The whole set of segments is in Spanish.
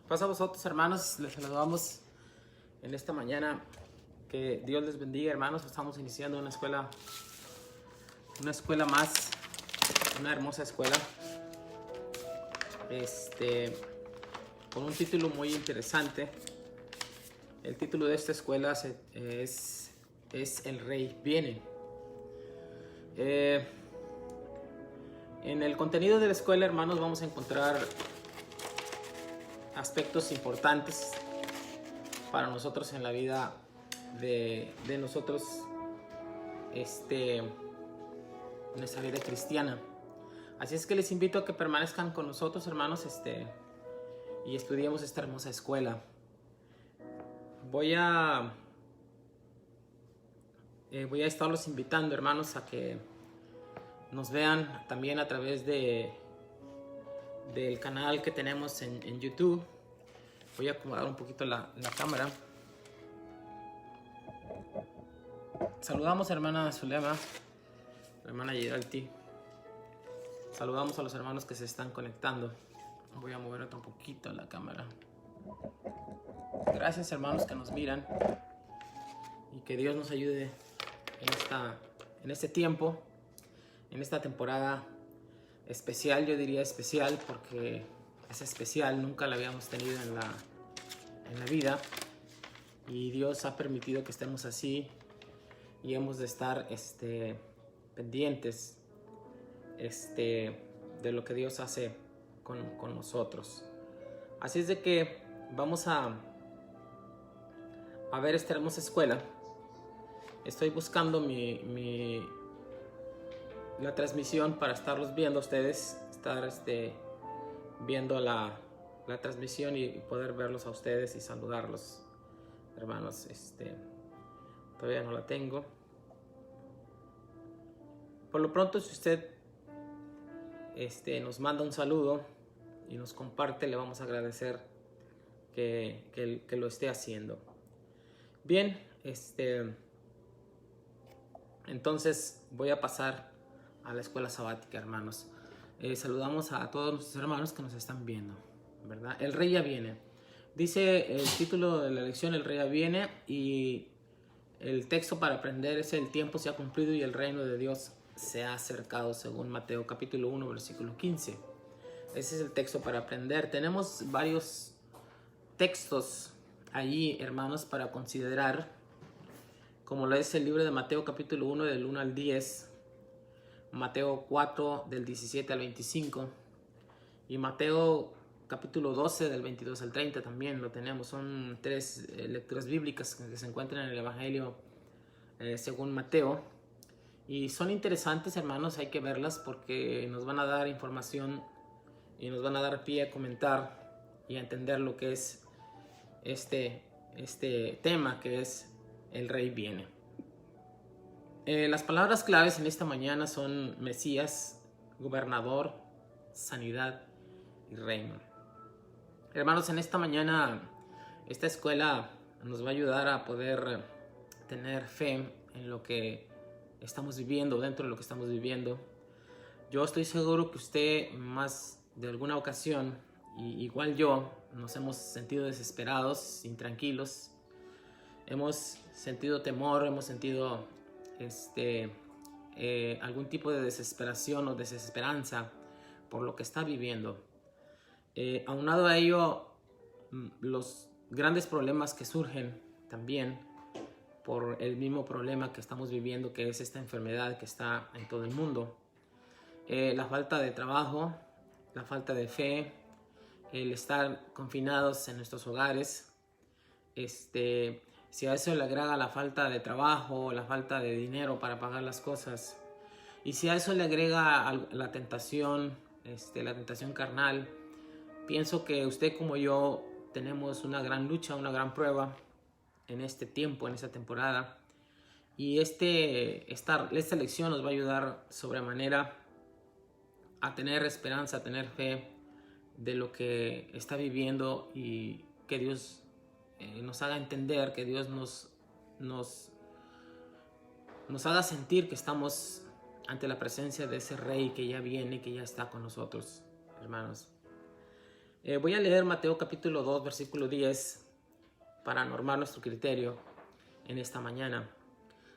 Pasa a vosotros, hermanos, les saludamos en esta mañana. Que Dios les bendiga, hermanos. Estamos iniciando una escuela más, una hermosa escuela, con un título muy interesante. El título de esta escuela es El Rey Viene. En el contenido de la escuela, hermanos, vamos a encontrar aspectos importantes para nosotros en la vida de nosotros, en nuestra vida cristiana. Así es que les invito a que permanezcan con nosotros, hermanos, y estudiemos esta hermosa escuela. Voy a estarlos invitando, hermanos, a que nos vean también a través del canal que tenemos en YouTube. Voy a acomodar un poquito la cámara. Saludamos a hermana Zulema, hermana Geralti. Saludamos a los hermanos que se están conectando. Voy a mover otro poquito la cámara. Gracias, hermanos que nos miran. Y que Dios nos ayude en este tiempo, en esta temporada especial. Yo diría especial porque es especial, nunca la habíamos tenido en la vida. Y Dios ha permitido que estemos así. Y hemos de estar pendientes de lo que Dios hace con nosotros. Así es de que vamos a ver esta hermosa escuela. Estoy buscando la transmisión para estarlos viendo a ustedes, estar viendo la transmisión y poder verlos a ustedes y saludarlos, hermanos. Todavía no la tengo. Por lo pronto, si usted nos manda un saludo y nos comparte, le vamos a agradecer que lo esté haciendo. Bien, entonces voy a pasar a la escuela sabática, hermanos. Saludamos a todos nuestros hermanos que nos están viendo, ¿verdad? El Rey ya viene. Dice el título de la lección, El Rey ya viene, y el texto para aprender es: el tiempo se ha cumplido y el reino de Dios se ha acercado, según Mateo capítulo 1, versículo 15. Ese es el texto para aprender. Tenemos varios textos allí, hermanos, para considerar, como lo es el libro de Mateo capítulo 1 del 1 al 10, Mateo 4 del 17 al 25 y Mateo capítulo 12 del 22 al 30 también lo tenemos. Son tres lecturas bíblicas que se encuentran en el Evangelio según Mateo. Y son interesantes, hermanos, hay que verlas porque nos van a dar información y nos van a dar pie a comentar y a entender lo que es este tema, que es el Rey viene. Las palabras claves en esta mañana son Mesías, gobernador, sanidad y reino. Hermanos, en esta mañana esta escuela nos va a ayudar a poder tener fe en lo que estamos viviendo, dentro de lo que estamos viviendo. Yo estoy seguro que usted, más de alguna ocasión, y igual yo, nos hemos sentido desesperados, intranquilos. Hemos sentido temor, hemos sentido algún tipo de desesperación o desesperanza por lo que está viviendo. Aunado a ello, los grandes problemas que surgen también por el mismo problema que estamos viviendo, que es esta enfermedad que está en todo el mundo. La falta de trabajo, la falta de fe, el estar confinados en nuestros hogares. Si a eso le agrega la falta de trabajo, la falta de dinero para pagar las cosas, y si a eso le agrega la tentación carnal, pienso que usted como yo tenemos una gran lucha, una gran prueba en este tiempo, en esta temporada. Y esta lección nos va a ayudar sobremanera a tener esperanza, a tener fe de lo que está viviendo, y que Dios nos haga entender, que Dios nos haga sentir que estamos ante la presencia de ese Rey que ya viene, que ya está con nosotros, hermanos. Voy a leer Mateo capítulo 2, versículo 10, para normar nuestro criterio en esta mañana.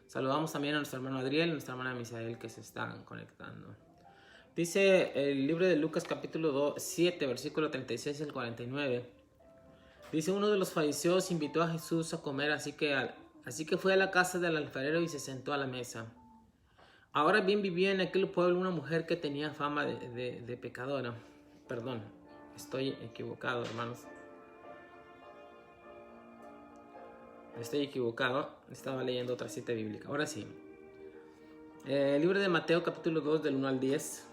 Saludamos también a nuestro hermano Adriel y a nuestra hermana Misael que se están conectando. Dice el libro de Lucas capítulo 7, versículo 36 al 49. Dice: uno de los fariseos invitó a Jesús a comer, así que fue a la casa del alfarero y se sentó a la mesa. Ahora bien, vivía en aquel pueblo una mujer que tenía fama de pecadora. Perdón, estoy equivocado, hermanos. Estoy equivocado. Estaba leyendo otra cita bíblica. Ahora sí. El libro de Mateo capítulo 2 del 1 al 10.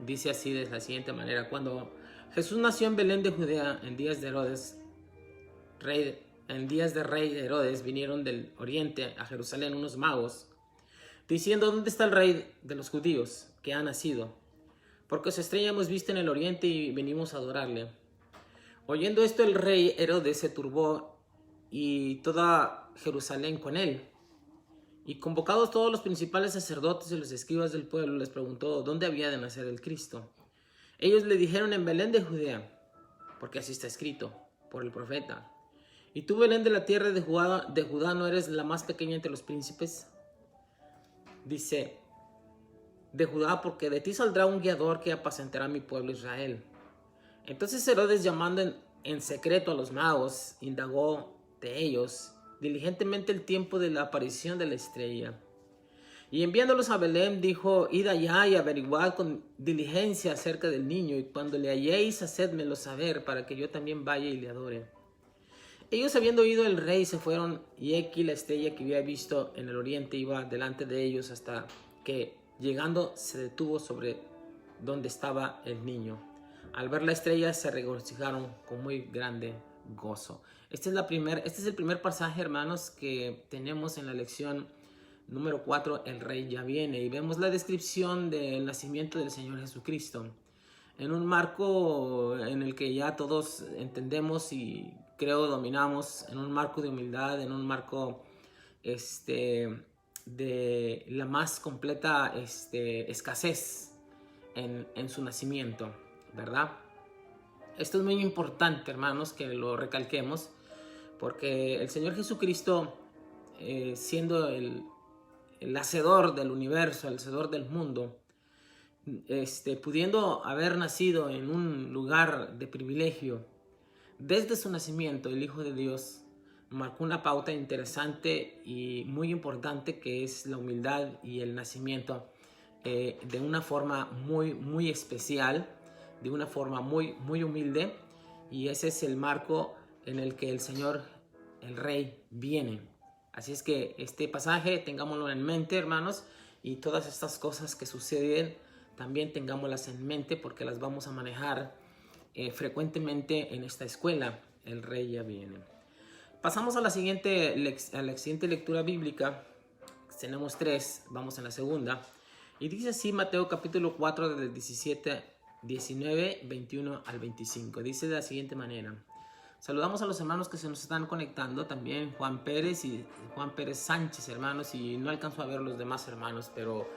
Dice así de la siguiente manera: cuando Jesús nació en Belén de Judea, en días de rey Herodes, vinieron del oriente a Jerusalén unos magos, diciendo: ¿dónde está el rey de los judíos que ha nacido? Porque su estrella hemos visto en el oriente y venimos a adorarle. Oyendo esto, el rey Herodes se turbó y toda Jerusalén con él. Y convocados todos los principales sacerdotes y los escribas del pueblo, les preguntó dónde había de nacer el Cristo. Ellos le dijeron: en Belén de Judea, porque así está escrito por el profeta. ¿Y tú, Belén de la tierra de Judá, no eres la más pequeña entre los príncipes? Dice: de Judá, porque de ti saldrá un guiador que apacentará a mi pueblo Israel. Entonces Herodes, llamando en secreto a los magos, indagó de ellos diligentemente el tiempo de la aparición de la estrella. Y enviándolos a Belén, dijo: id allá y averiguad con diligencia acerca del niño, y cuando le halléis, hacedmelo saber, para que yo también vaya y le adore. Ellos, habiendo oído el rey, se fueron, y aquí la estrella que había visto en el oriente iba delante de ellos, hasta que, llegando, se detuvo sobre donde estaba el niño. Al ver la estrella, se regocijaron con muy grande gozo. Este es el primer pasaje, hermanos, que tenemos en la lección número 4, el rey ya viene, y vemos la descripción del nacimiento del Señor Jesucristo en un marco en el que ya todos entendemos y creo dominamos, en un marco de humildad, en un marco de la más completa escasez en su nacimiento, ¿verdad? Esto es muy importante, hermanos, que lo recalquemos, porque el Señor Jesucristo, siendo el hacedor del universo, el hacedor del mundo, pudiendo haber nacido en un lugar de privilegio, desde su nacimiento, el Hijo de Dios marcó una pauta interesante y muy importante, que es la humildad y el nacimiento de una forma muy, muy especial, de una forma muy, muy humilde, y ese es el marco en el que el Señor, el Rey, viene. Así es que este pasaje tengámoslo en mente, hermanos, y todas estas cosas que suceden también tengámoslas en mente, porque las vamos a manejar frecuentemente en esta escuela. El Rey ya viene. Pasamos a la siguiente lectura bíblica. Tenemos 3, vamos en la segunda. Y dice así Mateo capítulo 4 del 19, 21 al 25. Dice de la siguiente manera: saludamos a los hermanos que se nos están conectando, también Juan Pérez y Juan Pérez Sánchez, hermanos, y no alcanzo a ver los demás hermanos, pero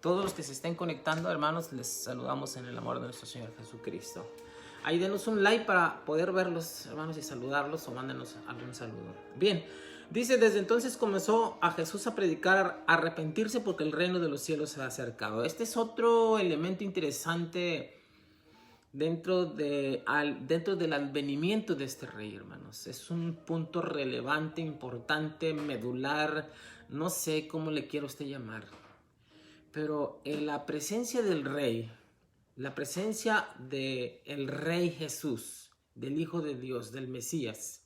todos los que se estén conectando, hermanos, les saludamos en el amor de nuestro Señor Jesucristo. Ahí denos un like para poder verlos, hermanos, y saludarlos, o mándenos algún saludo. Bien, dice: desde entonces comenzó a Jesús a predicar, a arrepentirse porque el reino de los cielos se ha acercado. Este es otro elemento interesante dentro del advenimiento de este rey, hermanos. Es un punto relevante, importante, medular, no sé cómo le quiero usted llamar, pero en la presencia del rey, la presencia del rey Jesús, del Hijo de Dios, del Mesías,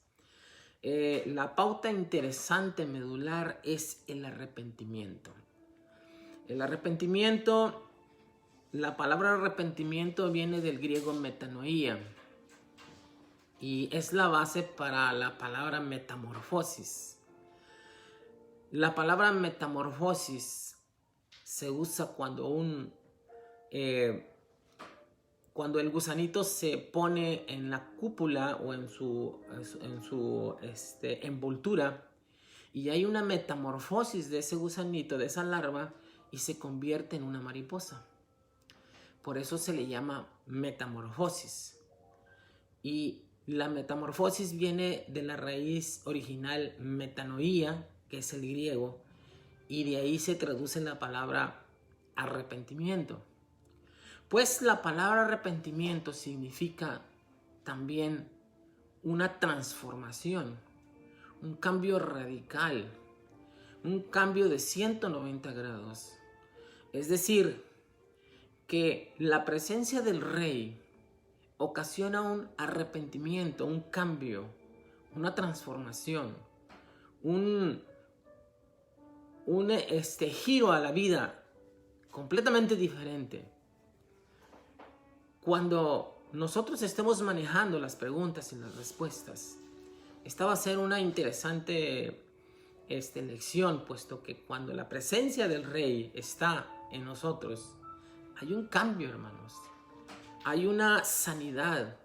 la pauta interesante, medular, es el arrepentimiento. El arrepentimiento, la palabra arrepentimiento viene del griego metanoia y es la base para la palabra metamorfosis. La palabra metamorfosis se usa cuando cuando el gusanito se pone en la cúpula o en su envoltura, y hay una metamorfosis de ese gusanito, de esa larva, y se convierte en una mariposa. Por eso se le llama metamorfosis. Y la metamorfosis viene de la raíz original metanoía, que es el griego, y de ahí se traduce la palabra arrepentimiento. Pues la palabra arrepentimiento significa también una transformación, un cambio radical, un cambio de 190 grados. Es decir, que la presencia del Rey ocasiona un arrepentimiento, un cambio, una transformación, un giro a la vida completamente diferente. Cuando nosotros estemos manejando las preguntas y las respuestas, esta va a ser una interesante lección, puesto que cuando la presencia del Rey está en nosotros, hay un cambio, hermanos. Hay una sanidad,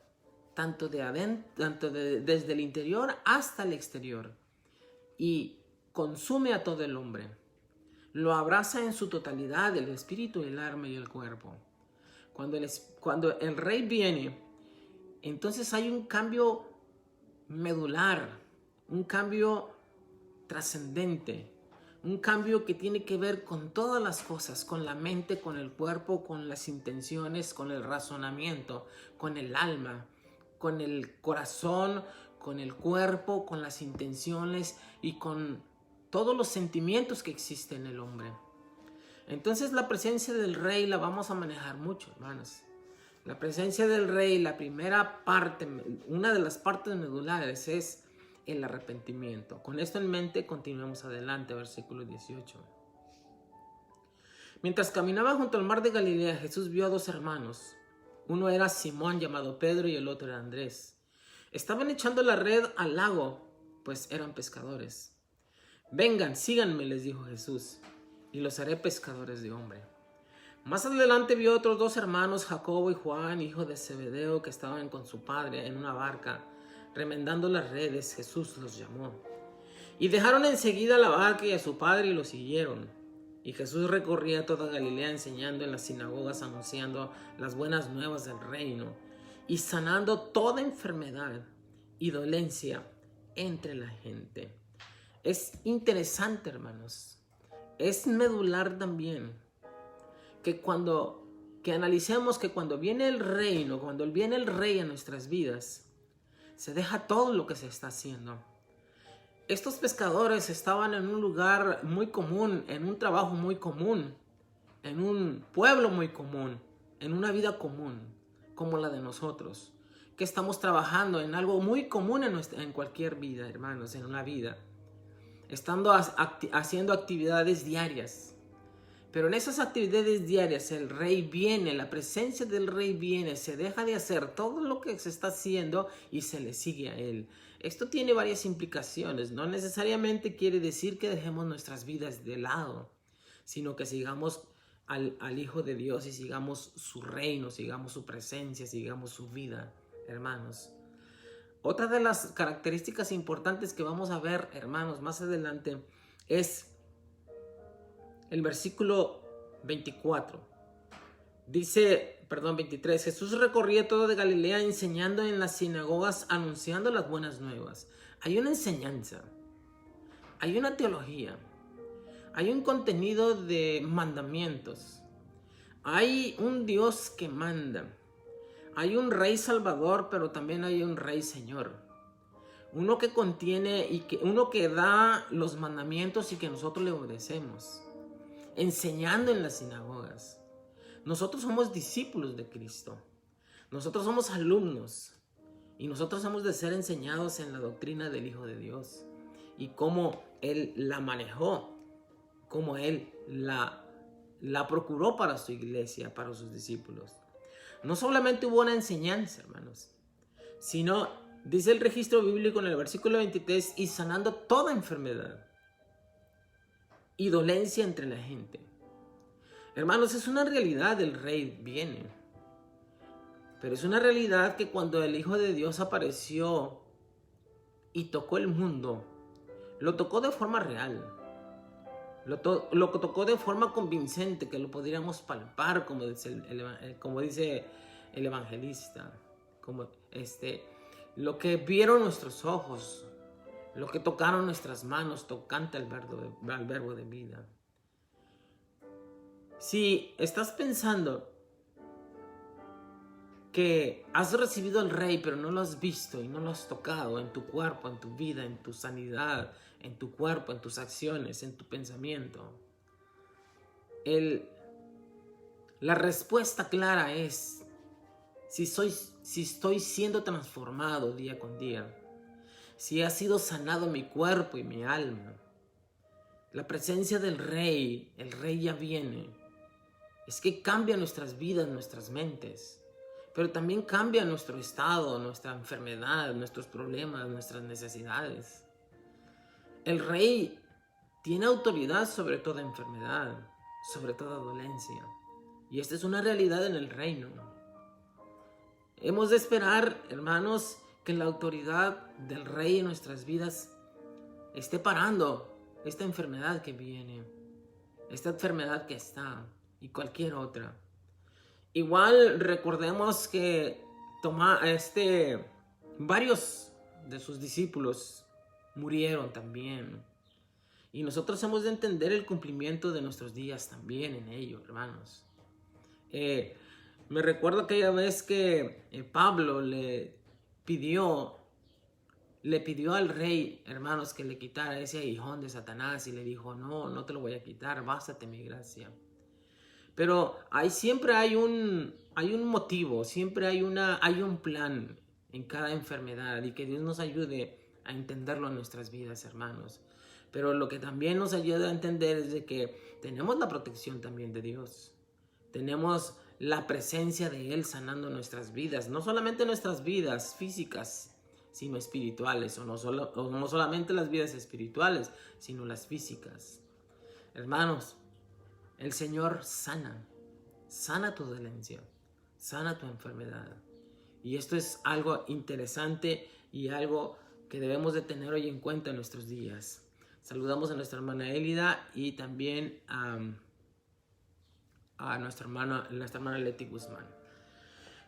tanto de adentro, desde el interior hasta el exterior, y consume a todo el hombre. Lo abraza en su totalidad, el espíritu, el alma y el cuerpo. Cuando el Rey viene, entonces hay un cambio medular, un cambio trascendente, un cambio que tiene que ver con todas las cosas, con la mente, con el cuerpo, con las intenciones, con el razonamiento, con el alma, con el corazón, con el cuerpo, con las intenciones y con todos los sentimientos que existen en el hombre. Entonces la presencia del Rey la vamos a manejar mucho, hermanos. La presencia del Rey, la primera parte, una de las partes medulares es el arrepentimiento. Con esto en mente, continuemos adelante, versículo 18. Mientras caminaba junto al mar de Galilea, Jesús vio a dos hermanos. Uno era Simón, llamado Pedro, y el otro era Andrés. Estaban echando la red al lago, pues eran pescadores. Vengan, síganme, les dijo Jesús, y los haré pescadores de hombre. Más adelante vio a otros dos hermanos, Jacobo y Juan, hijo de Zebedeo, que estaban con su padre en una barca, remendando las redes. Jesús los llamó. Y dejaron enseguida la barca y a su padre y lo siguieron. Y Jesús recorría toda Galilea enseñando en las sinagogas, anunciando las buenas nuevas del reino y sanando toda enfermedad y dolencia entre la gente. Es interesante, hermanos. Es medular también que analicemos que cuando viene el reino, cuando viene el Rey a nuestras vidas, se deja todo lo que se está haciendo. Estos pescadores estaban en un lugar muy común, en un trabajo muy común, en un pueblo muy común, en una vida común, como la de nosotros, que estamos trabajando en algo muy común en cualquier vida, hermanos, en una vida, estando haciendo actividades diarias. Pero en esas actividades diarias el Rey viene, la presencia del Rey viene, se deja de hacer todo lo que se está haciendo y se le sigue a Él. Esto tiene varias implicaciones. No necesariamente quiere decir que dejemos nuestras vidas de lado, sino que sigamos al Hijo de Dios y sigamos su reino, sigamos su presencia, sigamos su vida, hermanos. Otra de las características importantes que vamos a ver, hermanos, más adelante es el versículo 23. Jesús recorría todo de Galilea enseñando en las sinagogas, anunciando las buenas nuevas. Hay una enseñanza, hay una teología, hay un contenido de mandamientos, hay un Dios que manda, hay un Rey Salvador, pero también hay un Rey Señor. Uno que contiene uno que da los mandamientos y que nosotros le obedecemos. Enseñando en las sinagogas. Nosotros somos discípulos de Cristo. Nosotros somos alumnos. Y nosotros hemos de ser enseñados en la doctrina del Hijo de Dios. Y cómo Él la manejó. Cómo Él la procuró para su iglesia, para sus discípulos. No solamente hubo una enseñanza, hermanos, sino, dice el registro bíblico en el versículo 23, y sanando toda enfermedad y dolencia entre la gente. Hermanos, es una realidad, el Rey viene. Pero es una realidad que cuando el Hijo de Dios apareció y tocó el mundo, lo tocó de forma real. Lo tocó de forma convincente, que lo podríamos palpar, como dice el evangelista. Como lo que vieron nuestros ojos, lo que tocaron nuestras manos tocante al verbo de vida. Si estás pensando que has recibido al Rey, pero no lo has visto y no lo has tocado en tu cuerpo, en tu vida, en tu sanidad, en tu cuerpo, en tus acciones, en tu pensamiento, la respuesta clara es: si estoy siendo transformado día con día, si ha sido sanado mi cuerpo y mi alma, la presencia del Rey, el Rey ya viene. Es que cambia nuestras vidas, nuestras mentes, pero también cambia nuestro estado, nuestra enfermedad, nuestros problemas, nuestras necesidades. El Rey tiene autoridad sobre toda enfermedad, sobre toda dolencia. Y esta es una realidad en el reino. Hemos de esperar, hermanos, que la autoridad del Rey en nuestras vidas esté parando esta enfermedad que viene, esta enfermedad que está y cualquier otra. Igual recordemos que varios de sus discípulos murieron también. Y nosotros hemos de entender el cumplimiento de nuestros días también en ello, hermanos. Me recuerdo aquella vez que Pablo le pidió al Rey, hermanos, que le quitara ese aguijón de Satanás, y le dijo: no te lo voy a quitar, bástate mi gracia. Pero siempre hay un motivo, siempre hay un plan en cada enfermedad, y que Dios nos ayude a entenderlo en nuestras vidas, hermanos. Pero lo que también nos ayuda a entender es de que tenemos la protección también de Dios. Tenemos la presencia de Él sanando nuestras vidas, no solamente nuestras vidas físicas, sino espirituales, o no solamente las vidas espirituales, sino las físicas. Hermanos, el Señor sana tu dolencia, sana tu enfermedad. Y esto es algo interesante y algo que debemos de tener hoy en cuenta en nuestros días. Saludamos a nuestra hermana Elida y también a nuestra hermana Leti Guzmán.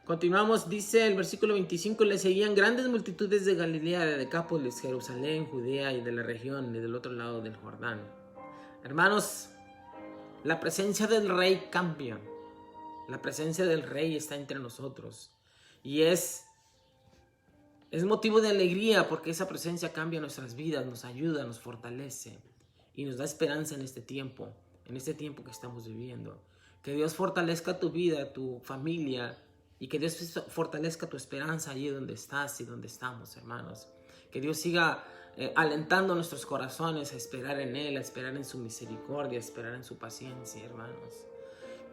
Continuamos, dice el versículo 25: le seguían grandes multitudes de Galilea, de Decápolis, Jerusalén, Judea y de la región y del otro lado del Jordán. Hermanos, la presencia del Rey cambia. La presencia del Rey está entre nosotros. Y es motivo de alegría, porque esa presencia cambia nuestras vidas, nos ayuda, nos fortalece y nos da esperanza en este tiempo que estamos viviendo. Que Dios fortalezca tu vida, tu familia, y que Dios fortalezca tu esperanza allí donde estás y donde estamos, hermanos. Que Dios siga alentando nuestros corazones a esperar en Él, a esperar en su misericordia, a esperar en su paciencia, hermanos.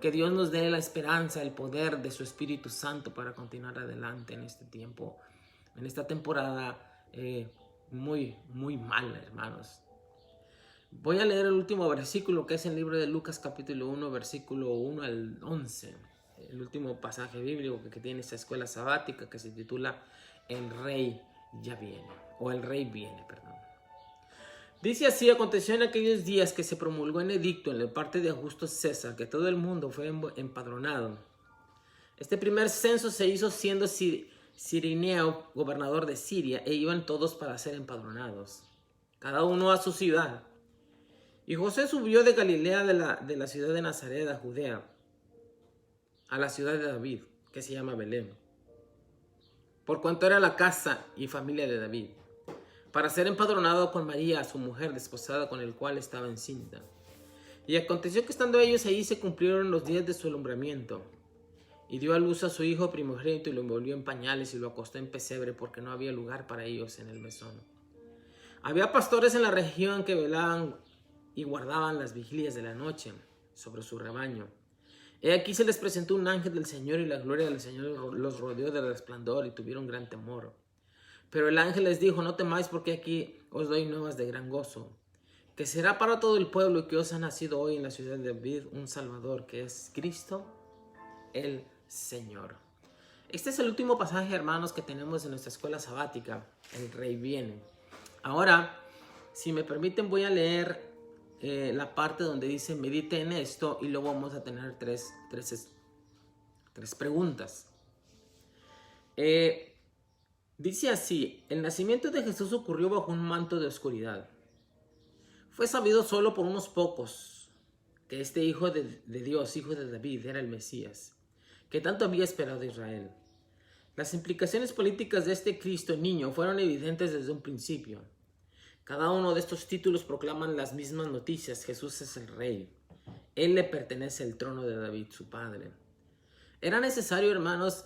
Que Dios nos dé la esperanza, el poder de su Espíritu Santo para continuar adelante en este tiempo, en esta temporada muy, muy mala, hermanos. Voy a leer el último versículo, que es el libro de Lucas capítulo 1, versículo 1 al 11. El último pasaje bíblico que tiene esta escuela sabática, que se titula El Rey ya viene, o El Rey viene, perdón. Dice así: aconteció en aquellos días que se promulgó en edicto en la parte de Augusto César, que todo el mundo fue empadronado. Este primer censo se hizo siendo Cirineo gobernador de Siria, e iban todos para ser empadronados, cada uno a su ciudad. Y José subió de Galilea, de la ciudad de Nazaret a Judea, a la ciudad de David, que se llama Belén, por cuanto era la casa y familia de David, para ser empadronado con María, su mujer, desposada con el cual estaba encinta. Y aconteció que estando ellos allí se cumplieron los días de su alumbramiento, y dio a luz a su hijo primogénito, y lo envolvió en pañales y lo acostó en pesebre, porque no había lugar para ellos en el mesón. Había pastores en la región que velaban y guardaban las vigilias de la noche sobre su rebaño. He aquí se les presentó un ángel del Señor, y la gloria del Señor los rodeó de resplandor, y tuvieron gran temor. Pero el ángel les dijo: no temáis, porque aquí os doy nuevas de gran gozo, que será para todo el pueblo, y que os ha nacido hoy en la ciudad de David un Salvador, que es Cristo el Señor. Este es el último pasaje, hermanos, que tenemos en nuestra escuela sabática, El Rey viene. Ahora, si me permiten, voy a leer la parte donde dice medite en esto, y luego vamos a tener tres preguntas. Dice así: el nacimiento de Jesús ocurrió bajo un manto de oscuridad. Fue sabido solo por unos pocos que este hijo de Dios, hijo de David, era el Mesías, que tanto había esperado Israel. Las implicaciones políticas de este Cristo niño fueron evidentes desde un principio. Cada uno de estos títulos proclaman las mismas noticias: Jesús es el Rey. Él le pertenece el trono de David, su padre. Era necesario, hermanos,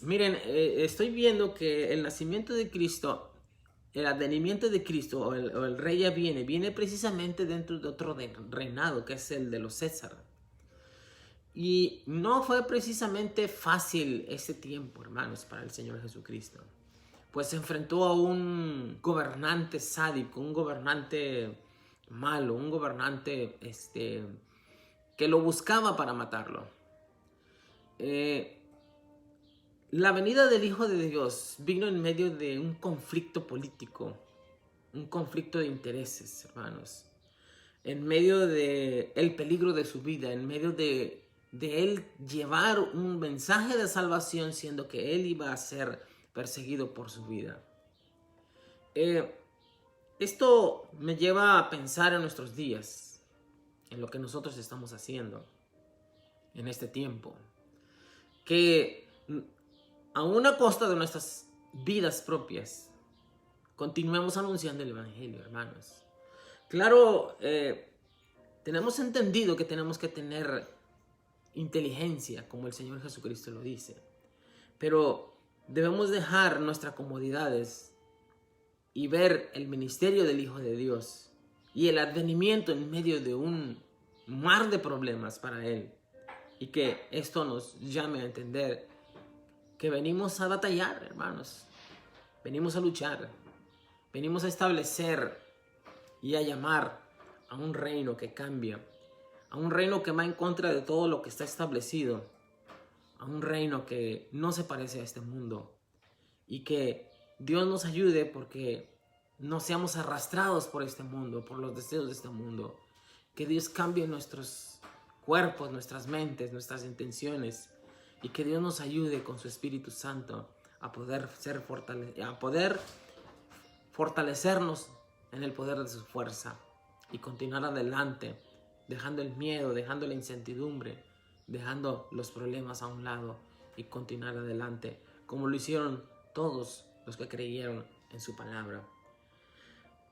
estoy viendo que el nacimiento de Cristo, el advenimiento de Cristo o el Rey ya viene precisamente dentro de otro reinado, que es el de los César. Y no fue precisamente fácil ese tiempo, hermanos, para el Señor Jesucristo. Pues se enfrentó a un gobernante sádico, un gobernante malo, un gobernante que lo buscaba para matarlo. La venida del Hijo de Dios vino en medio de un conflicto político, un conflicto de intereses, hermanos. En medio de el peligro de su vida, en medio de él llevar un mensaje de salvación, siendo que él iba a ser perseguido por su vida. Esto me lleva a pensar en nuestros días, en lo que nosotros estamos haciendo en este tiempo, que a una costa de nuestras vidas propias continuemos anunciando el Evangelio, hermanos. Claro, tenemos entendido que tenemos que tener inteligencia, como el Señor Jesucristo lo dice, pero debemos dejar nuestras comodidades y ver el ministerio del Hijo de Dios y el advenimiento en medio de un mar de problemas para Él, y que esto nos llame a entender que venimos a batallar, hermanos, venimos a luchar, venimos a establecer y a llamar a un reino que cambia, a un reino que va en contra de todo lo que está establecido, a un reino que no se parece a este mundo, y que Dios nos ayude porque no seamos arrastrados por este mundo, por los deseos de este mundo. Que Dios cambie nuestros cuerpos, nuestras mentes, nuestras intenciones, y que Dios nos ayude con su Espíritu Santo a poder fortalecernos en el poder de su fuerza y continuar adelante, dejando el miedo, dejando la incertidumbre, dejando los problemas a un lado, y continuar adelante como lo hicieron todos los que creyeron en su palabra.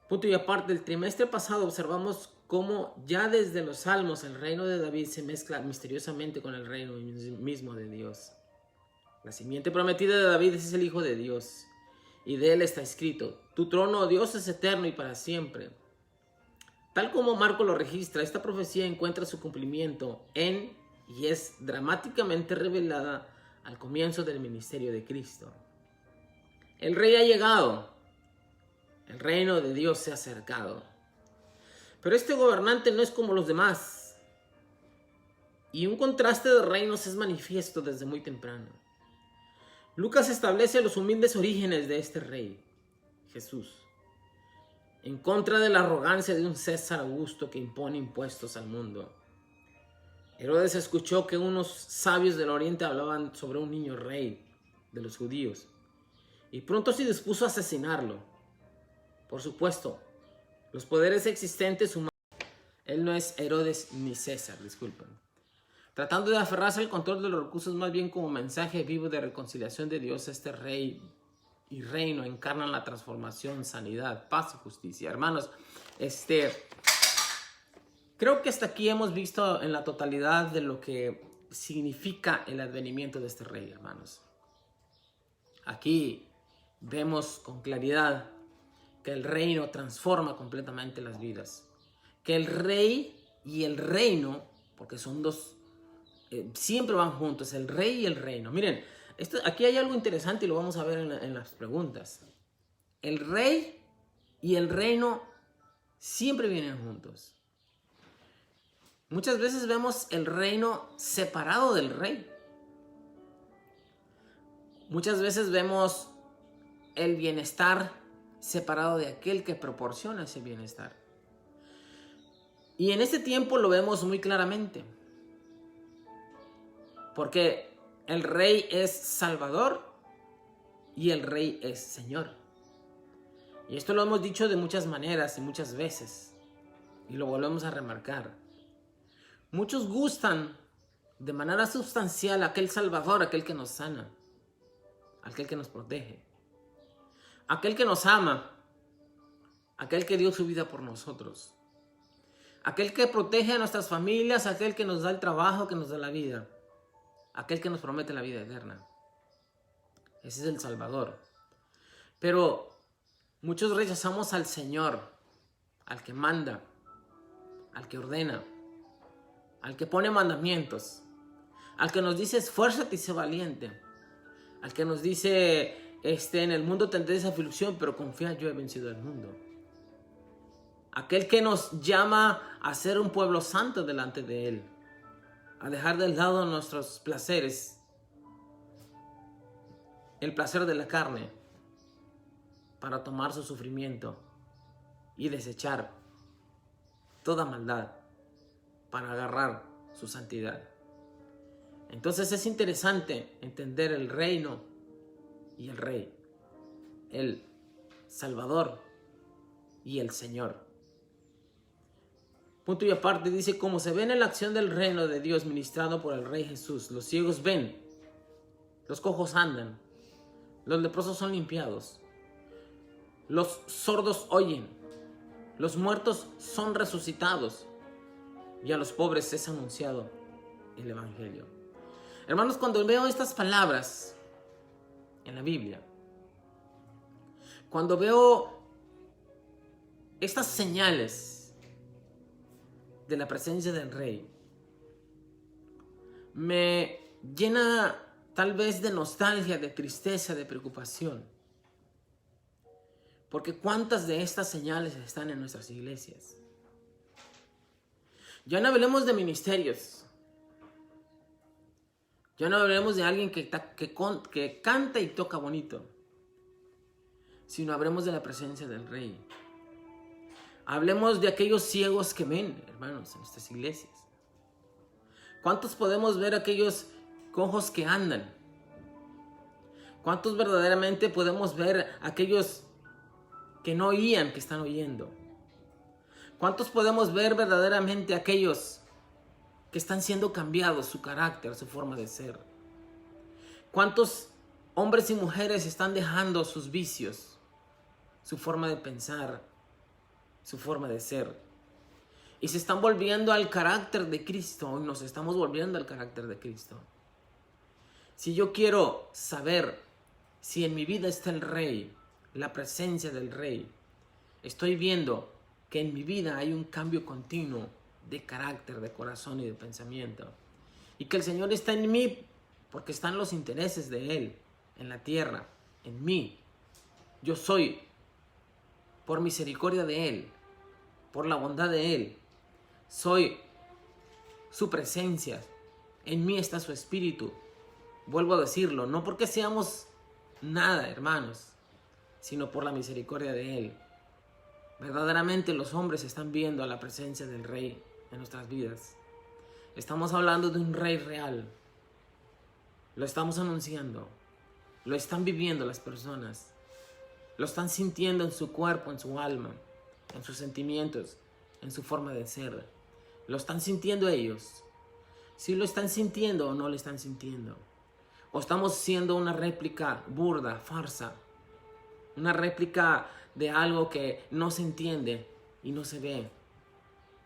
Punto y aparte, el trimestre pasado observamos cómo ya desde los Salmos el reino de David se mezcla misteriosamente con el reino mismo de Dios. La simiente prometida de David es el Hijo de Dios, y de él está escrito: tu trono, oh Dios, es eterno y para siempre. Tal como Marcos lo registra, esta profecía encuentra su cumplimiento y es dramáticamente revelada al comienzo del ministerio de Cristo. El Rey ha llegado, el reino de Dios se ha acercado. Pero este gobernante no es como los demás, y un contraste de reinos es manifiesto desde muy temprano. Lucas establece los humildes orígenes de este rey, Jesús, en contra de la arrogancia de un César Augusto que impone impuestos al mundo. Herodes escuchó que unos sabios del oriente hablaban sobre un niño rey de los judíos, y pronto se dispuso a asesinarlo. Por supuesto, los poderes existentes humanos. Él no es Herodes ni César, disculpen. Tratando de aferrarse al control de los recursos más bien como mensaje vivo de reconciliación de Dios, este rey y reino encarnan la transformación, sanidad, paz y justicia. Hermanos, creo que hasta aquí hemos visto en la totalidad de lo que significa el advenimiento de este rey, hermanos. Aquí vemos con claridad que el reino transforma completamente las vidas. Que el rey y el reino, porque son dos, siempre van juntos, el rey y el reino. Miren, aquí hay algo interesante y lo vamos a ver en las preguntas. El rey y el reino siempre vienen juntos. Muchas veces vemos el reino separado del rey. Muchas veces vemos el bienestar separado de aquel que proporciona ese bienestar. Y en este tiempo lo vemos muy claramente. Porque el Rey es Salvador y el Rey es Señor. Y esto lo hemos dicho de muchas maneras y muchas veces. Y lo volvemos a remarcar. Muchos gustan de manera sustancial a aquel Salvador, aquel que nos sana, aquel que nos protege, aquel que nos ama, aquel que dio su vida por nosotros, aquel que protege a nuestras familias, aquel que nos da el trabajo, que nos da la vida, aquel que nos promete la vida eterna. Ese es el Salvador. Pero muchos rechazamos al Señor, al que manda, al que ordena, al que pone mandamientos, al que nos dice esfuérzate y sé valiente, al que nos dice en el mundo tendréis aflicción, pero confía, yo he vencido el mundo. Aquel que nos llama a ser un pueblo santo delante de Él, a dejar de lado nuestros placeres, el placer de la carne, para tomar su sufrimiento y desechar toda maldad para agarrar su santidad. Entonces es interesante entender el reino y el Rey, el Salvador y el Señor. Punto y aparte dice, como se ve en la acción del reino de Dios ministrado por el Rey Jesús, los ciegos ven, los cojos andan, los leprosos son limpiados, los sordos oyen, los muertos son resucitados y a los pobres es anunciado el Evangelio. Hermanos, cuando veo estas palabras en la Biblia, cuando veo estas señales de la presencia del Rey, me llena tal vez de nostalgia, de tristeza, de preocupación. Porque cuántas de estas señales están en nuestras iglesias. Ya no hablemos de ministerios. Ya no hablemos de alguien que canta y toca bonito. Sino hablemos de la presencia del Rey. Hablemos de aquellos ciegos que ven, hermanos, en nuestras iglesias. ¿Cuántos podemos ver aquellos cojos que andan? ¿Cuántos verdaderamente podemos ver aquellos que no oían, que están oyendo? ¿Cuántos podemos ver verdaderamente aquellos que están siendo cambiados, su carácter, su forma de ser? ¿Cuántos hombres y mujeres están dejando sus vicios, su forma de pensar, su forma de ser, y se están volviendo al carácter de Cristo? Nos estamos volviendo al carácter de Cristo. Si yo quiero saber si en mi vida está el Rey, la presencia del Rey, estoy viendo que en mi vida hay un cambio continuo de carácter, de corazón y de pensamiento, y que el Señor está en mí porque están los intereses de Él en la tierra, en mí. Yo soy, por misericordia de Él, por la bondad de Él, soy su presencia, en mí está su espíritu. Vuelvo a decirlo, no porque seamos nada, hermanos, sino por la misericordia de Él. Verdaderamente los hombres están viendo a la presencia del Rey en nuestras vidas. Estamos hablando de un Rey real. Lo estamos anunciando. Lo están viviendo las personas. Lo están sintiendo en su cuerpo, en su alma, en sus sentimientos, en su forma de ser. Lo están sintiendo ellos. Si lo están sintiendo o no lo están sintiendo. O estamos siendo una réplica burda, farsa. Una réplica de algo que no se entiende y no se ve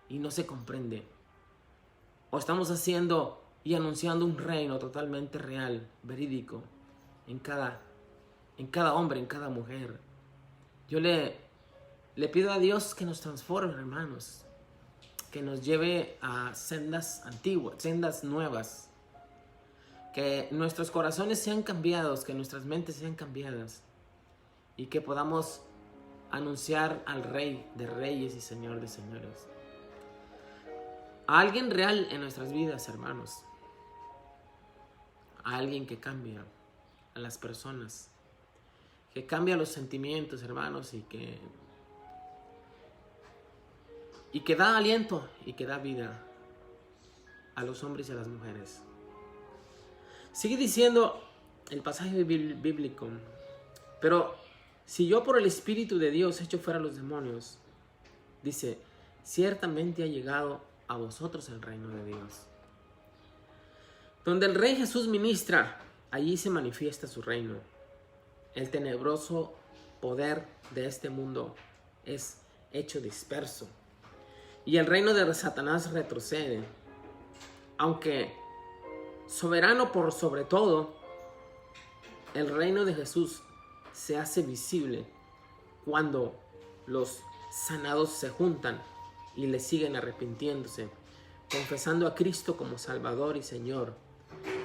y no se comprende. O estamos haciendo y anunciando un reino totalmente real, verídico, en cada hombre, en cada mujer. Yo le pido a Dios que nos transforme, hermanos, que nos lleve a sendas antiguas, sendas nuevas, que nuestros corazones sean cambiados, que nuestras mentes sean cambiadas y que podamos anunciar al Rey de Reyes y Señor de Señores. A alguien real en nuestras vidas, hermanos. A alguien que cambia a las personas, que cambia los sentimientos, hermanos, y que y que da aliento y que da vida a los hombres y a las mujeres. Sigue diciendo el pasaje bíblico: pero si yo por el Espíritu de Dios echo fuera a los demonios, dice, ciertamente ha llegado a vosotros el reino de Dios. Donde el Rey Jesús ministra, allí se manifiesta su reino. El tenebroso poder de este mundo es hecho disperso y el reino de Satanás retrocede. Aunque soberano por sobre todo, el reino de Jesús se hace visible cuando los sanados se juntan y le siguen arrepintiéndose, confesando a Cristo como Salvador y Señor.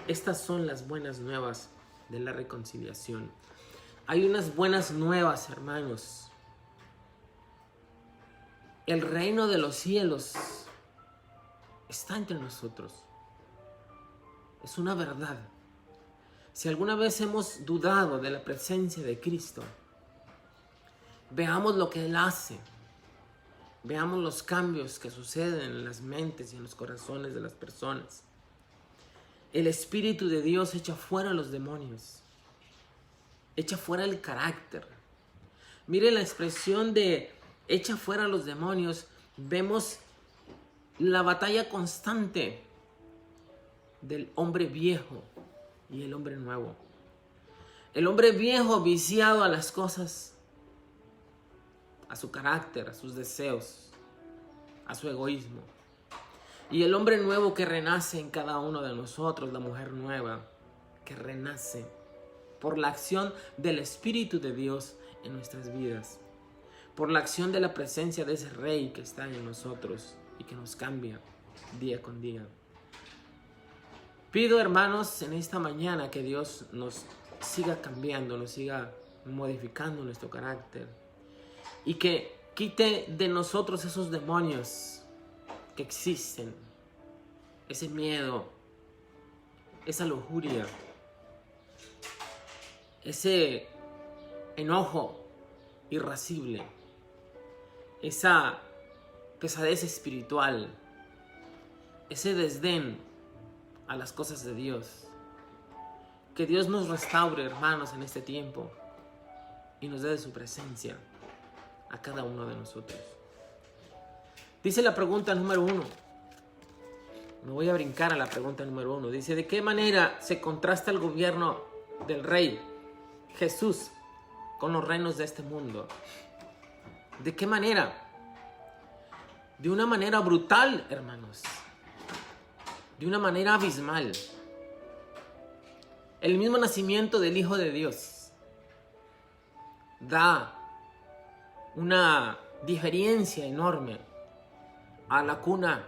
Estas son las buenas nuevas de la reconciliación. Hay unas buenas nuevas, hermanos. El reino de los cielos está entre nosotros. Es una verdad. Si alguna vez hemos dudado de la presencia de Cristo, veamos lo que Él hace. Veamos los cambios que suceden en las mentes y en los corazones de las personas. El Espíritu de Dios echa fuera a los demonios. Echa fuera el carácter. Mire la expresión de echa fuera a los demonios. Vemos la batalla constante del hombre viejo y el hombre nuevo. El hombre viejo viciado a las cosas, a su carácter, a sus deseos, a su egoísmo. Y el hombre nuevo que renace en cada uno de nosotros, la mujer nueva que renace por la acción del Espíritu de Dios en nuestras vidas, por la acción de la presencia de ese Rey que está en nosotros y que nos cambia día con día. Pido, hermanos, en esta mañana que Dios nos siga cambiando, nos siga modificando nuestro carácter y que quite de nosotros esos demonios que existen, ese miedo, esa lujuria, ese enojo irascible, esa pesadez espiritual, ese desdén a las cosas de Dios. Que Dios nos restaure, hermanos, en este tiempo y nos dé de su presencia a cada uno de nosotros. Dice la pregunta número 1. Me voy a brincar a la pregunta número 1. Dice, ¿de qué manera se contrasta el gobierno del Rey Jesús con los reinos de este mundo? ¿De qué manera? De una manera brutal, hermanos. De una manera abismal. El mismo nacimiento del Hijo de Dios da una diferencia enorme a la cuna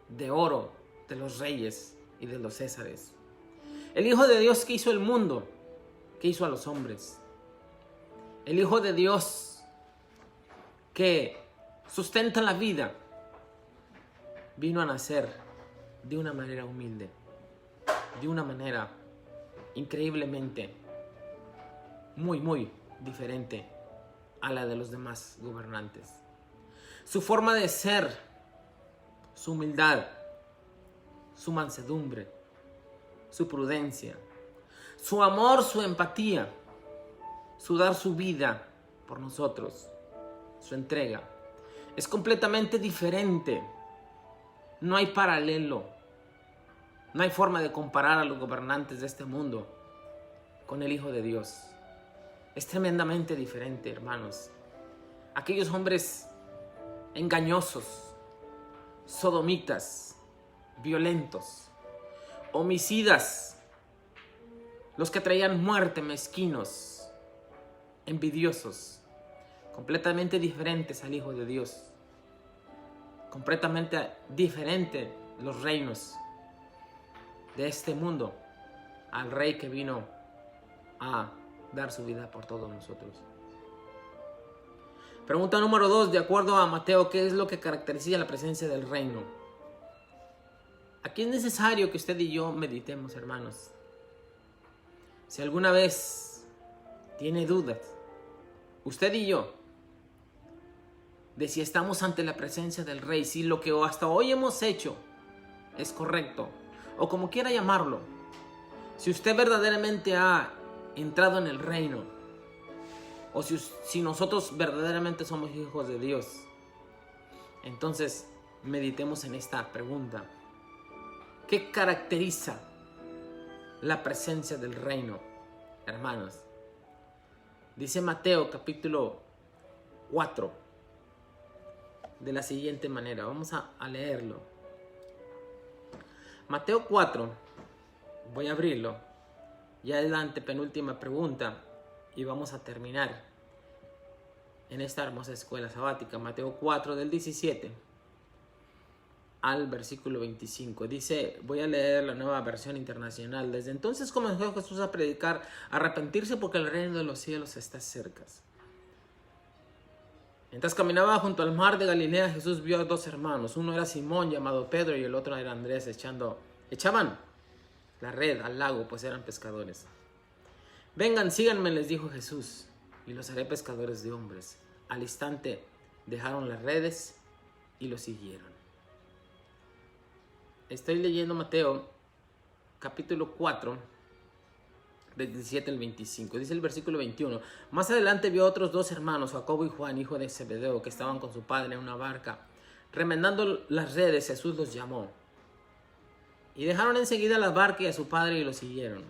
de oro de los reyes y de los césares. El Hijo de Dios que hizo el mundo, que hizo a los hombres. El Hijo de Dios que sustenta la vida, vino a nacer de una manera humilde, de una manera increíblemente muy diferente a la de los demás gobernantes. Su forma de ser, su humildad, su mansedumbre, su prudencia, su amor, su empatía, su dar su vida por nosotros, su entrega, es completamente diferente. No hay paralelo. No hay forma de comparar a los gobernantes de este mundo con el Hijo de Dios. Es tremendamente diferente, hermanos. Aquellos hombres engañosos, sodomitas, violentos, homicidas, los que traían muerte, mezquinos, envidiosos, completamente diferentes al Hijo de Dios. Completamente diferente los reinos de este mundo al Rey que vino a dar su vida por todos nosotros. Pregunta número 2, de acuerdo a Mateo, ¿qué es lo que caracteriza la presencia del reino? Aquí es necesario que usted y yo meditemos, hermanos. Si alguna vez tiene dudas, usted y yo de si estamos ante la presencia del Rey, si lo que hasta hoy hemos hecho es correcto, o como quiera llamarlo. Si usted verdaderamente ha entrado en el reino, o si nosotros verdaderamente somos hijos de Dios, entonces meditemos en esta pregunta. ¿Qué caracteriza la presencia del reino, hermanos? Dice Mateo capítulo 4 de la siguiente manera. Vamos a leerlo. Mateo 4, voy a abrirlo. Ya es la antepenúltima pregunta y vamos a terminar en esta hermosa escuela sabática. Mateo 4 del 17 al versículo 25. Dice, voy a leer la Nueva Versión Internacional. Desde entonces comenzó Jesús a predicar, a arrepentirse porque el reino de los cielos está cerca. Mientras caminaba junto al mar de Galilea, Jesús vio a dos hermanos. Uno era Simón, llamado Pedro, y el otro era Andrés. Echaban la red al lago, pues eran pescadores. Vengan, síganme, les dijo Jesús, y los haré pescadores de hombres. Al instante dejaron las redes y lo siguieron. Estoy leyendo Mateo capítulo 4, del 17 al 25. Dice el versículo 21. Más adelante vio a otros dos hermanos, Jacobo y Juan, hijo de Zebedeo, que estaban con su padre en una barca. Remendando las redes, Jesús los llamó. Y dejaron enseguida la barca y a su padre y lo siguieron.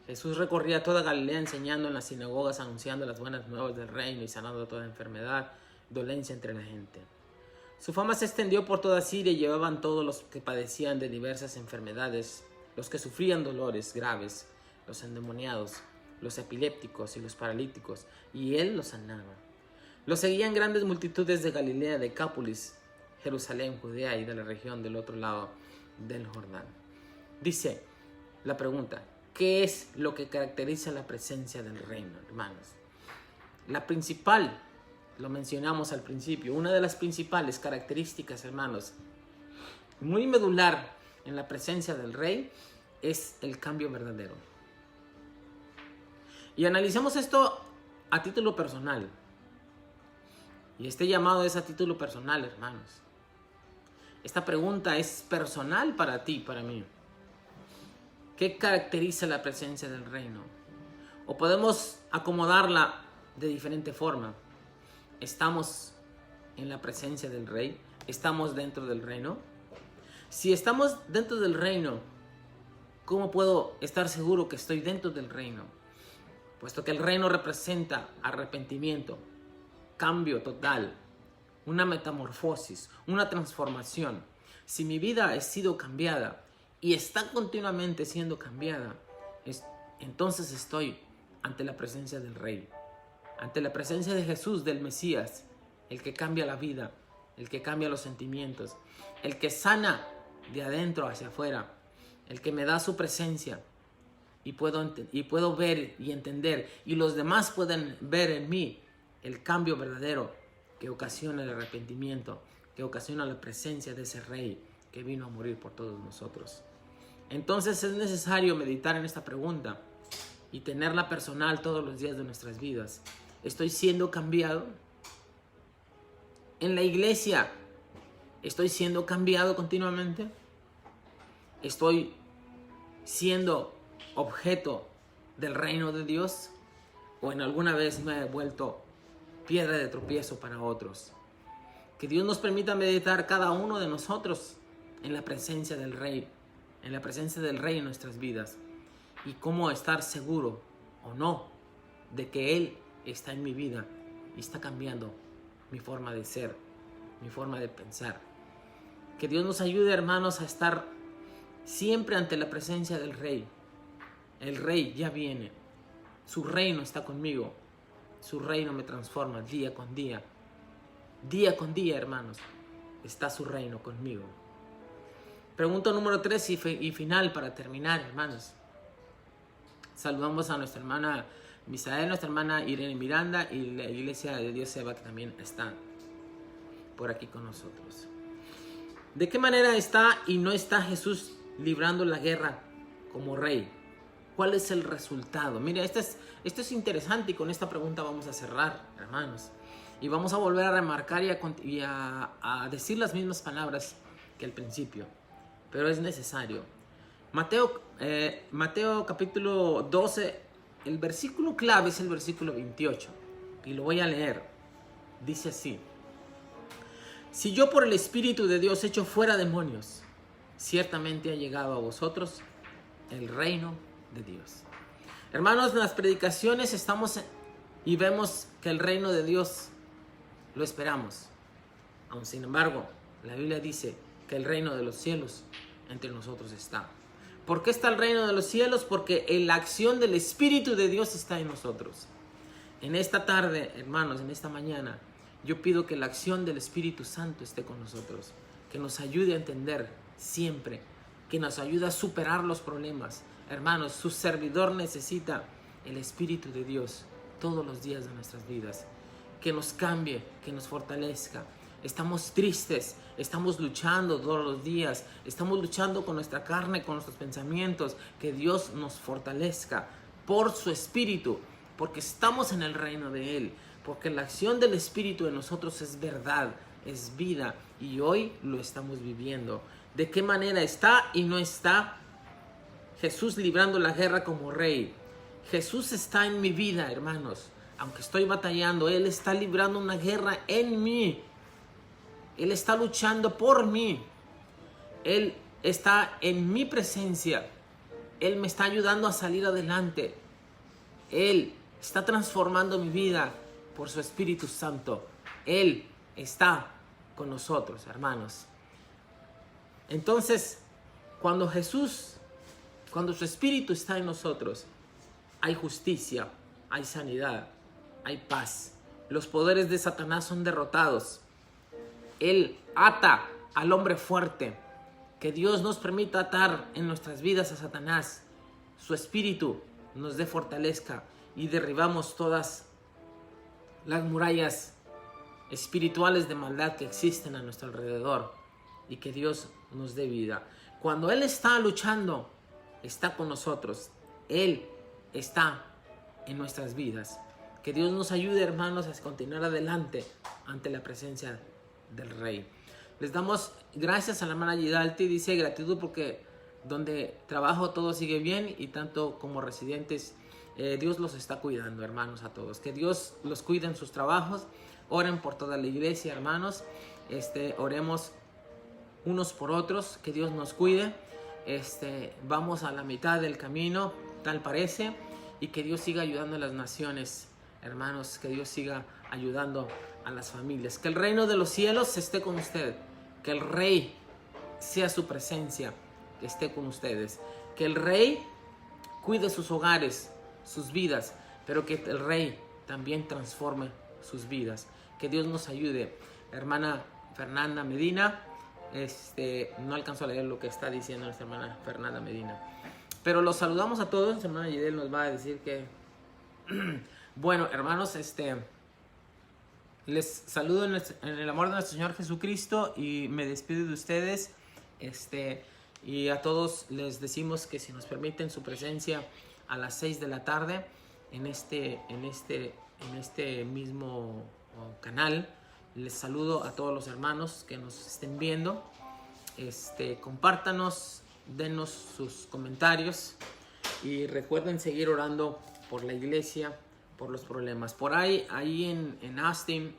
Jesús recorría toda Galilea enseñando en las sinagogas, anunciando las buenas nuevas del reino y sanando toda enfermedad, dolencia entre la gente. Su fama se extendió por toda Siria y llevaban todos los que padecían de diversas enfermedades, los que sufrían dolores graves, los endemoniados, los epilépticos y los paralíticos, y él los sanaba. Los seguían grandes multitudes de Galilea, Decápolis, Jerusalén, Judea y de la región del otro lado del Jordán. Dice la pregunta, ¿qué es lo que caracteriza la presencia del reino, hermanos? La principal, lo mencionamos al principio, una de las principales características, hermanos, muy medular en la presencia del Rey, es el cambio verdadero. Y analicemos esto a título personal. Y este llamado es a título personal, hermanos. Esta pregunta es personal para ti, para mí. ¿Qué caracteriza la presencia del reino? O podemos acomodarla de diferente forma. ¿Estamos en la presencia del Rey? ¿Estamos dentro del reino? Si estamos dentro del reino, ¿cómo puedo estar seguro que estoy dentro del reino? Puesto que el reino representa arrepentimiento, cambio total, una metamorfosis, una transformación. Si mi vida ha sido cambiada y está continuamente siendo cambiada, entonces estoy ante la presencia del Rey, ante la presencia de Jesús, del Mesías, el que cambia la vida, el que cambia los sentimientos, el que sana de adentro hacia afuera, el que me da su presencia y puedo ver y entender, y los demás pueden ver en mí el cambio verdadero que ocasiona el arrepentimiento, que ocasiona la presencia de ese Rey que vino a morir por todos nosotros. Entonces es necesario meditar en esta pregunta y tenerla personal todos los días de nuestras vidas. ¿Estoy siendo cambiado? En la iglesia, ¿estoy siendo cambiado continuamente? ¿Estoy siendo objeto del reino de Dios? ¿O en alguna vez me he vuelto piedra de tropiezo para otros? Que Dios nos permita meditar cada uno de nosotros en la presencia del Rey, en la presencia del Rey en nuestras vidas, y cómo estar seguro o no de que Él está en mi vida y está cambiando mi forma de ser, mi forma de pensar. Que Dios nos ayude, hermanos, a estar siempre ante la presencia del Rey. El Rey ya viene, su reino está conmigo, su reino me transforma día con día, hermanos, está su reino conmigo. Pregunta número 3 y final para terminar, hermanos. Saludamos a nuestra hermana Misael, nuestra hermana Irene Miranda y la Iglesia de Dios Seba, que también está por aquí con nosotros. ¿De qué manera está y no está Jesús librando la guerra como Rey? ¿Cuál es el resultado? Mira, esto es interesante y con esta pregunta vamos a cerrar, hermanos. Y vamos a volver a remarcar a decir las mismas palabras que al principio, pero es necesario. Mateo capítulo 12, el versículo clave es el versículo 28, y lo voy a leer. Dice así: si yo por el Espíritu de Dios echo fuera demonios, ciertamente ha llegado a vosotros el reino de Dios. Hermanos, en las predicaciones estamos y vemos que el reino de Dios lo esperamos. Aun sin embargo, la Biblia dice que el reino de los cielos entre nosotros está. ¿Por qué está el reino de los cielos? Porque la acción del Espíritu de Dios está en nosotros. En esta tarde, hermanos, en esta mañana, yo pido que la acción del Espíritu Santo esté con nosotros, que nos ayude a entender siempre, que nos ayude a superar los problemas. Hermanos, su servidor necesita el Espíritu de Dios todos los días de nuestras vidas, que nos cambie, que nos fortalezca. Estamos tristes, estamos luchando todos los días, estamos luchando con nuestra carne, con nuestros pensamientos, que Dios nos fortalezca por su Espíritu, porque estamos en el reino de Él, porque la acción del Espíritu en nosotros es verdad, es vida, y hoy lo estamos viviendo. ¿De qué manera está y no está Jesús librando la guerra como rey? Jesús está en mi vida, hermanos. Aunque estoy batallando, Él está librando una guerra en mí. Él está luchando por mí. Él está en mi presencia. Él me está ayudando a salir adelante. Él está transformando mi vida por su Espíritu Santo. Él está con nosotros, hermanos. Entonces, cuando su Espíritu está en nosotros, hay justicia, hay sanidad, hay paz. Los poderes de Satanás son derrotados. Él ata al hombre fuerte. Que Dios nos permita atar en nuestras vidas a Satanás. Su Espíritu nos dé fortaleza y derribamos todas las murallas espirituales de maldad que existen a nuestro alrededor, y que Dios nos dé vida. Cuando Él está luchando, está con nosotros. Él está en nuestras vidas. Que Dios nos ayude, hermanos, a continuar adelante ante la presencia del Rey. Les damos gracias a la hermana Gidalti. Dice gratitud porque donde trabajo todo sigue bien, y tanto como residentes Dios los está cuidando, hermanos, a todos. Que Dios los cuide en sus trabajos. Oren por toda la iglesia, hermanos. Oremos unos por otros. Que Dios nos cuide. Vamos a la mitad del camino, tal parece. Y que Dios siga ayudando a las naciones, hermanos. Que Dios siga ayudando a las familias. Que el reino de los cielos esté con usted. Que el Rey sea su presencia, que esté con ustedes. Que el Rey cuide sus hogares, sus vidas, pero que el Rey también transforme sus vidas. Que Dios nos ayude. Hermana Fernanda Medina, no alcanzo a leer lo que está diciendo nuestra hermana Fernanda Medina, pero los saludamos a todos. Hermana Yidel nos va a decir que bueno, hermanos, les saludo en el amor de nuestro Señor Jesucristo y me despido de ustedes. Y a todos les decimos que si nos permiten su presencia a las 6 de la tarde en este mismo canal. Les saludo a todos los hermanos que nos estén viendo. Compártanos, denos sus comentarios y recuerden seguir orando por la iglesia, por los problemas. Por ahí en Austin,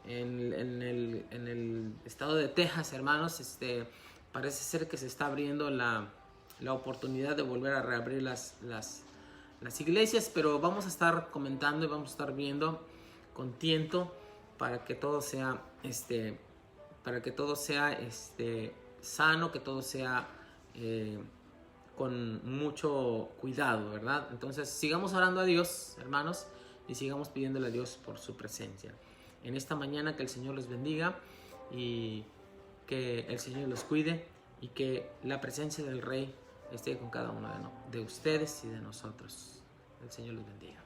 en el estado de Texas, hermanos, parece ser que se está abriendo la oportunidad de volver a reabrir las iglesias, pero vamos a estar comentando y vamos a estar viendo con tiento para que todo sea sano, que todo sea con mucho cuidado, ¿verdad? Entonces sigamos orando a Dios, hermanos, y sigamos pidiéndole a Dios por su presencia. En esta mañana que el Señor los bendiga y que el Señor los cuide y que la presencia del Rey esté con cada uno de ustedes y de nosotros. El Señor los bendiga.